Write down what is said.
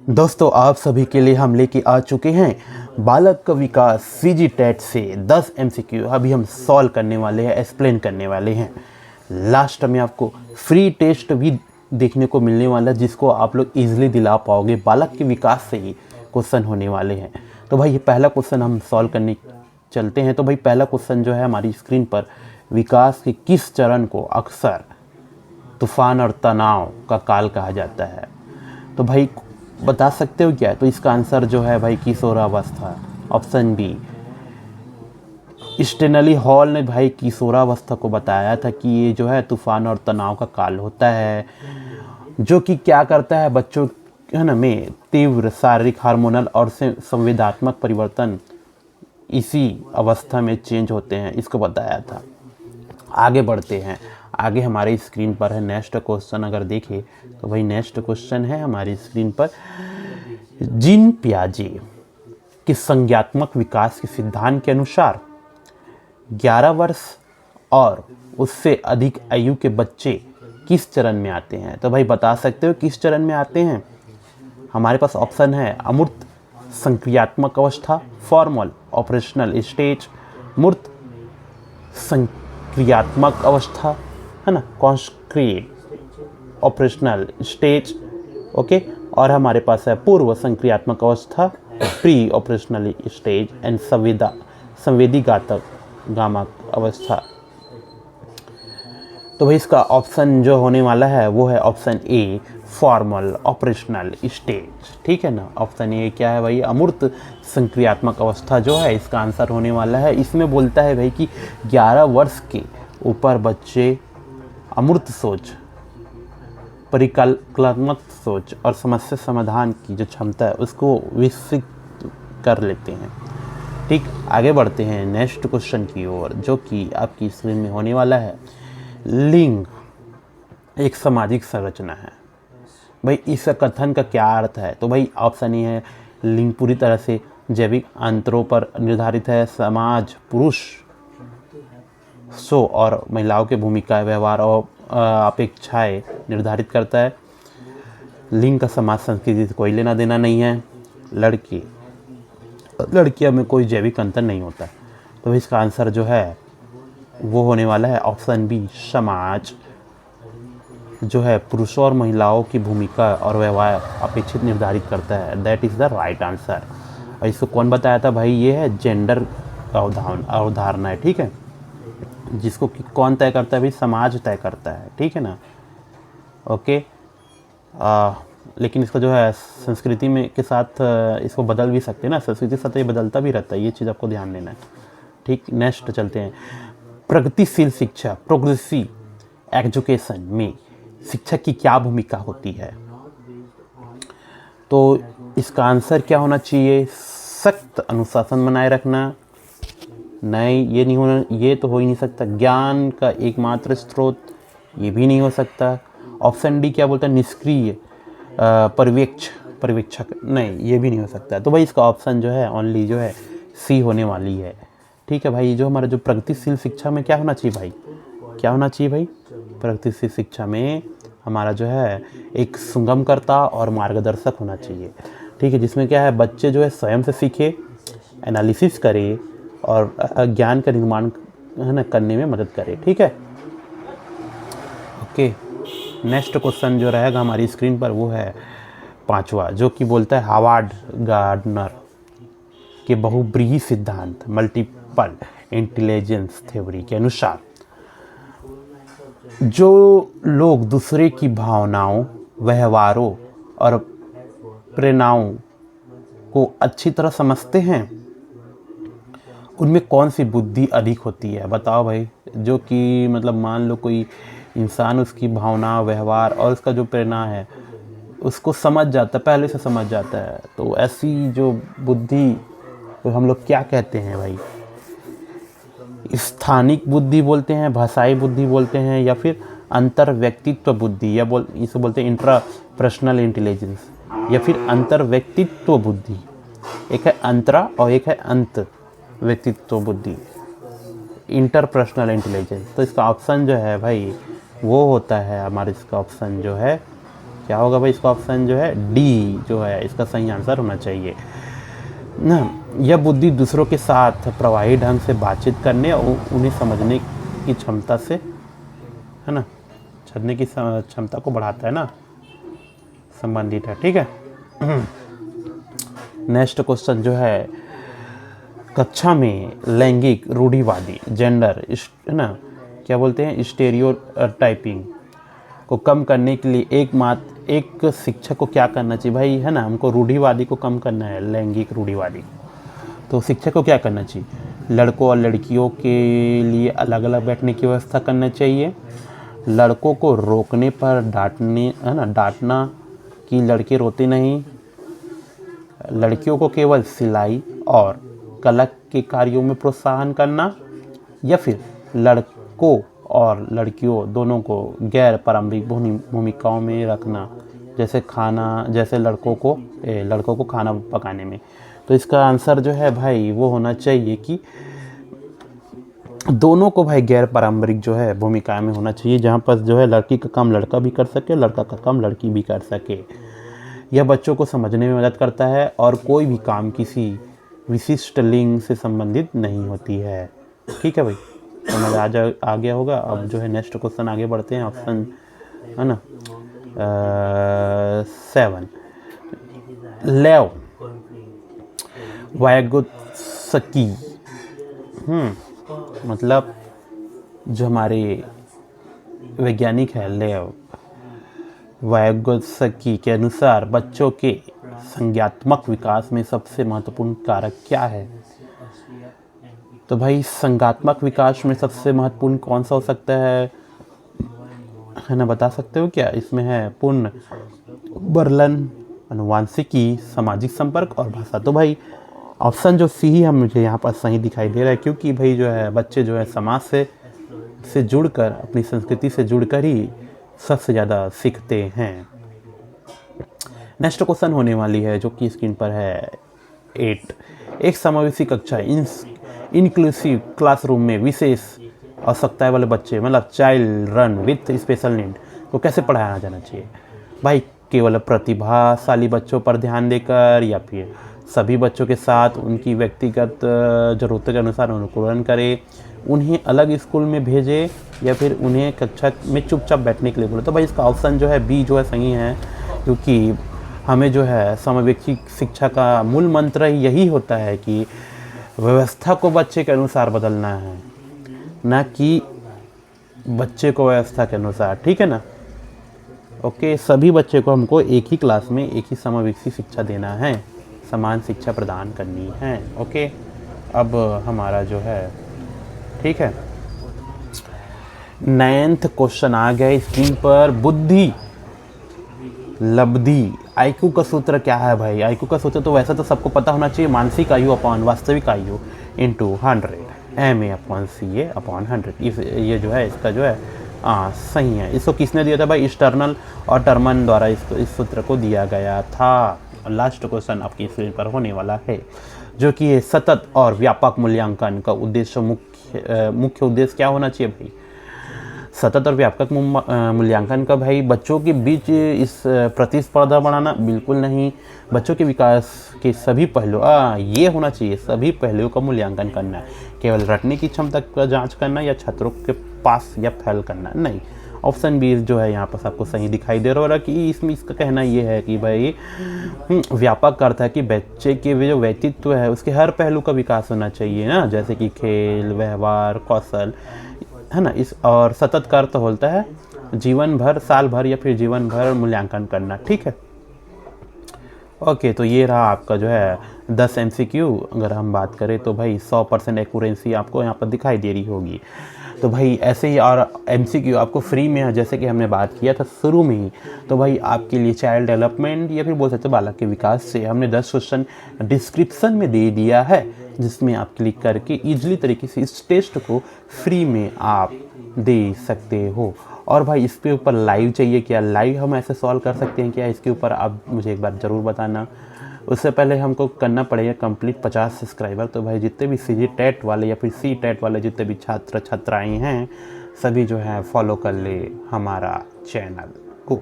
दोस्तों, आप सभी के लिए हम लेके आ चुके हैं बालक का विकास सीजी टेट से 10 एमसीक्यू। अभी हम सॉल्व करने वाले हैं, एक्सप्लेन करने वाले हैं। लास्ट में आपको फ्री टेस्ट भी देखने को मिलने वाला है, जिसको आप लोग इजीली दिला पाओगे। बालक के विकास से ही क्वेश्चन होने वाले हैं। तो भाई ये पहला क्वेश्चन हम सॉल्व करने चलते हैं। तो भाई पहला क्वेश्चन जो है हमारी स्क्रीन पर, विकास के किस चरण को अक्सर तूफान और तनाव का काल कहा जाता है? तो भाई बता सकते हो क्या? तो इसका आंसर जो है भाई किशोरावस्था, ऑप्शन बी। स्टेनली हॉल ने भाई किशोरावस्था को बताया था कि ये जो है तूफान और तनाव का काल होता है, जो कि क्या करता है बच्चों है ना में तीव्र शारीरिक, हार्मोनल और संवेदनात्मक परिवर्तन इसी अवस्था में चेंज होते हैं, इसको बताया था। आगे बढ़ते हैं। आगे हमारे स्क्रीन पर है नेक्स्ट क्वेश्चन। अगर देखें तो भाई नेक्स्ट क्वेश्चन है हमारी स्क्रीन पर, जीन पियाजे के संज्ञात्मक विकास के सिद्धांत के अनुसार 11 वर्ष और उससे अधिक आयु के बच्चे किस चरण में आते हैं? तो भाई बता सकते हो किस चरण में आते हैं? हमारे पास ऑप्शन है अमूर्त संक्रियात्मक अवस्था, फॉर्मल ऑपरेशनल स्टेज, मूर्त संक्रियात्मक अवस्था, है ना, कॉन्क्रीट ऑपरेशनल स्टेज, ओके। और हमारे पास है पूर्व संक्रियात्मक अवस्था, प्री ऑपरेशनल स्टेज, एंड संवेदीघातक गामा अवस्था। तो भाई इसका ऑप्शन जो होने वाला है वो है option A, formal operational stage. ठीक है ना, ऑप्शन ए क्या है भाई? अमूर्त संक्रियात्मक अवस्था जो है इसका आंसर होने वाला है। इसमें बोलता है भाई कि 11 वर्ष के ऊपर बच्चे अमूर्त सोच, परिकल्पनात्मक सोच और समस्या समाधान की जो क्षमता है उसको विकसित कर लेते हैं। ठीक, आगे बढ़ते हैं नेक्स्ट क्वेश्चन की ओर, जो कि आपकी स्क्रीन में होने वाला है। लिंग एक सामाजिक संरचना है। भाई इस कथन का क्या अर्थ है? तो भाई ऑप्शन ए है, लिंग पूरी तरह से जैविक अंतरों पर निर्धारित है। समाज पुरुष और महिलाओं की भूमिका, व्यवहार और अपेक्षाएं निर्धारित करता है। लिंग का समाज संस्कृति से कोई लेना देना नहीं है। लड़कियों में कोई जैविक अंतर नहीं होता। तो इसका आंसर जो है वो होने वाला है ऑप्शन बी, समाज जो है पुरुषों और महिलाओं की भूमिका और व्यवहार अपेक्षित निर्धारित करता है। That is the right answer. और इसको कौन बताया था भाई? ये है जेंडर अवधारणा है, ठीक है, जिसको कौन तय करता है भाई? समाज तय करता है, ठीक है ना, ओके। लेकिन इसको जो है संस्कृति में के साथ इसको बदल भी सकते हैं ना, संस्कृति के साथ ये बदलता भी रहता है, ये चीज़ आपको ध्यान देना है। ठीक, नेक्स्ट चलते हैं। प्रगतिशील शिक्षा, प्रोग्रेसिव एजुकेशन में शिक्षक की क्या भूमिका होती है? तो इसका आंसर क्या होना चाहिए? सख्त अनुशासन बनाए रखना। नहीं, ये नहीं होना, ये तो हो ही नहीं सकता। ज्ञान का एकमात्र स्रोत, ये भी नहीं हो सकता। ऑप्शन डी क्या बोलता है? निष्क्रिय पर्यवेक्षक, नहीं, ये भी नहीं हो सकता। तो भाई इसका ऑप्शन जो है ओनली जो है सी होने वाली है। ठीक है भाई, जो हमारा जो प्रगतिशील शिक्षा में क्या होना चाहिए भाई? क्या होना चाहिए भाई? प्रगतिशील शिक्षा में हमारा जो है एक सुगमकर्ता और मार्गदर्शक होना चाहिए। ठीक है, जिसमें क्या है बच्चे जो है स्वयं से सीखे, एनालिसिस करे और ज्ञान का निर्माण है ना करने में मदद करे। ठीक है, ओके। नेक्स्ट क्वेश्चन जो रहेगा हमारी स्क्रीन पर वो है 5वां, जो कि बोलता है हार्वर्ड गार्डनर के बहुब्रीही सिद्धांत, मल्टीपल इंटेलिजेंस थ्योरी के अनुसार जो लोग दूसरे की भावनाओं, व्यवहारों और प्रेरणाओं को अच्छी तरह समझते हैं, उनमें कौन सी बुद्धि अधिक होती है? बताओ भाई। जो कि मतलब मान लो कोई इंसान उसकी भावना, व्यवहार और उसका जो प्रेरणा है उसको समझ जाता है, पहले से समझ जाता है, तो ऐसी जो बुद्धि तो हम लोग क्या कहते हैं भाई? स्थानिक बुद्धि बोलते हैं, भाषाई बुद्धि बोलते हैं, या फिर अंतर व्यक्तित्व बुद्धि, या इसे बोलते हैं इंट्रापर्सनल इंटेलिजेंस, या फिर अंतर व्यक्तित्व बुद्धि। एक है अंतरा और एक है अंत व्यक्तित्व बुद्धि, इंटरपर्सनल इंटेलिजेंस। तो इसका ऑप्शन जो है भाई वो होता है हमारे, इसका ऑप्शन जो है क्या होगा भाई, इसका ऑप्शन जो है डी जो है इसका सही आंसर होना चाहिए ना। यह बुद्धि दूसरों के साथ प्रभावी ढंग से बातचीत करने और उन्हें समझने की क्षमता से, है ना, समझने की क्षमता को बढ़ाता है ना, संबंधित है। ठीक है। नेक्स्ट क्वेश्चन जो है, कक्षा में लैंगिक रूढ़िवादी जेंडर, है ना, क्या बोलते हैं, स्टेरियोटाइपिंग को कम करने के लिए एक शिक्षक को क्या करना चाहिए भाई, है ना, हमको रूढ़िवादी को कम करना है, लैंगिक रूढ़िवादी। तो शिक्षक को क्या करना चाहिए, लड़कों और लड़कियों के लिए अलग अलग बैठने की व्यवस्था करना चाहिए, लड़कों को रोकने पर डांटने, है ना, डांटना कि लड़के रोते नहीं, लड़कियों को केवल सिलाई और कला के कार्यों में प्रोत्साहन करना, या फिर लड़कों और लड़कियों दोनों को गैर पारंपरिक भूमिकाओं में रखना, जैसे लड़कों को खाना पकाने में। तो इसका आंसर जो है भाई वो होना चाहिए कि दोनों को भाई गैर पारंपरिक जो है भूमिका में होना चाहिए, जहाँ पर जो है लड़की का काम लड़का भी कर सके, लड़का का काम लड़की भी कर सके। यह बच्चों को समझने में मदद करता है और कोई भी काम किसी विशिष्ट लिंग से संबंधित नहीं होती है। ठीक है भाई, समझ आ गया होगा। अब जो है नेक्स्ट क्वेश्चन आगे बढ़ते हैं, ऑप्शन, है ना, 7, लेव वायगोत्स्की, मतलब जो हमारे वैज्ञानिक है लेव वायगोत्स्की के अनुसार बच्चों के संज्ञात्मक विकास में सबसे महत्वपूर्ण कारक क्या है। तो भाई संज्ञात्मक विकास में सबसे महत्वपूर्ण कौन सा हो सकता है ना, बता सकते हो क्या। इसमें है पूर्ण वर्णन, अनुवांशिकी, सामाजिक संपर्क और भाषा। तो भाई ऑप्शन जो सी ही हम मुझे यहाँ पर सही दिखाई दे रहा है, क्योंकि भाई जो है बच्चे जो है समाज से जुड़कर, अपनी संस्कृति से जुड़कर ही सबसे ज़्यादा सीखते हैं। नेक्स्ट क्वेश्चन होने वाली है जो कि स्क्रीन पर है 8, एक समावेशी कक्षा इंक्लूसिव क्लासरूम में विशेष आवश्यकताएं वाले बच्चे, मतलब child run with special need को कैसे पढ़ाया जाना चाहिए भाई। केवल प्रतिभाशाली बच्चों पर ध्यान देकर, या फिर सभी बच्चों के साथ उनकी व्यक्तिगत ज़रूरतों के अनुसार अनुकूलन करें, उन्हें अलग स्कूल में भेजें, या फिर उन्हें कक्षा में चुपचाप बैठने के लिए बोले। तो भाई इसका ऑप्शन जो है बी जो है सही है, क्योंकि हमें जो है समव्यक्ति शिक्षा का मूल मंत्र यही होता है कि व्यवस्था को बच्चे के अनुसार बदलना है, ना कि बच्चे को व्यवस्था के अनुसार। ठीक है ना। ओके, सभी बच्चे को हमको एक ही क्लास में एक ही समव्यक्ति शिक्षा देना है, समान शिक्षा प्रदान करनी है। ओके, अब हमारा जो है, ठीक है, 9th क्वेश्चन आ गया स्क्रीन पर। बुद्धि लब्धि आईक्यू का सूत्र क्या है भाई। आईक्यू का सूत्र तो वैसे तो सबको पता होना चाहिए, मानसिक आयु अपॉन वास्तविक आयु इंटू 100 MA/CA/100। ये जो है इसका जो है सही है। इसको किसने दिया था भाई, स्टर्नल और टर्मन द्वारा इस सूत्र को दिया गया था। लास्ट क्वेश्चन आपकी स्क्रीन पर होने वाला है, जो कि सतत और व्यापक मूल्यांकन का उद्देश्य, मुख्य उद्देश्य क्या होना चाहिए भाई। सतत और व्यापक मूल्यांकन का भाई बच्चों के बीच इस प्रतिस्पर्धा बढ़ाना, बिल्कुल नहीं। बच्चों के विकास के सभी पहलू ये होना चाहिए, सभी पहलुओं का मूल्यांकन करना है, केवल रटने की क्षमता का जांच करना या छात्रों के पास या फेल करना नहीं। ऑप्शन बी जो है यहाँ पर सबको सही दिखाई दे रहा है कि इसमें इसका कहना ये है कि भाई व्यापक अर्थ है कि बच्चे के जो व्यक्तित्व है उसके हर पहलू का विकास होना चाहिए ना, जैसे कि खेल, व्यवहार, कौशल, है ना। इस और सतत का अर्थ होता है जीवन भर, साल भर या फिर जीवन भर मूल्यांकन करना। ठीक है। ओके, तो ये रहा आपका जो है 10 MCQ। अगर हम बात करें तो भाई 100% एक्यूरेंसी आपको यहाँ पर दिखाई दे रही होगी। तो भाई ऐसे ही और MCQ आपको फ्री में है, जैसे कि हमने बात किया था शुरू में ही। तो भाई आपके लिए चाइल्ड डेवलपमेंट या फिर बोल सकते बालक के विकास से हमने 10 क्वेश्चन डिस्क्रिप्शन में दे दिया है, जिसमें आप क्लिक करके ईजिली तरीके से इस टेस्ट को फ्री में आप दे सकते हो। और भाई इसके ऊपर लाइव चाहिए क्या, लाइव हम ऐसे सॉल्व कर सकते हैं क्या, इसके ऊपर आप मुझे एक बार ज़रूर बताना। उससे पहले हमको करना पड़ेगा कंप्लीट 50 सब्सक्राइबर। तो भाई जितने भी CG टेट वाले या फिर C टेट वाले जितने भी छात्र छात्राएँ हैं, सभी जो है फॉलो कर ले हमारा चैनल को।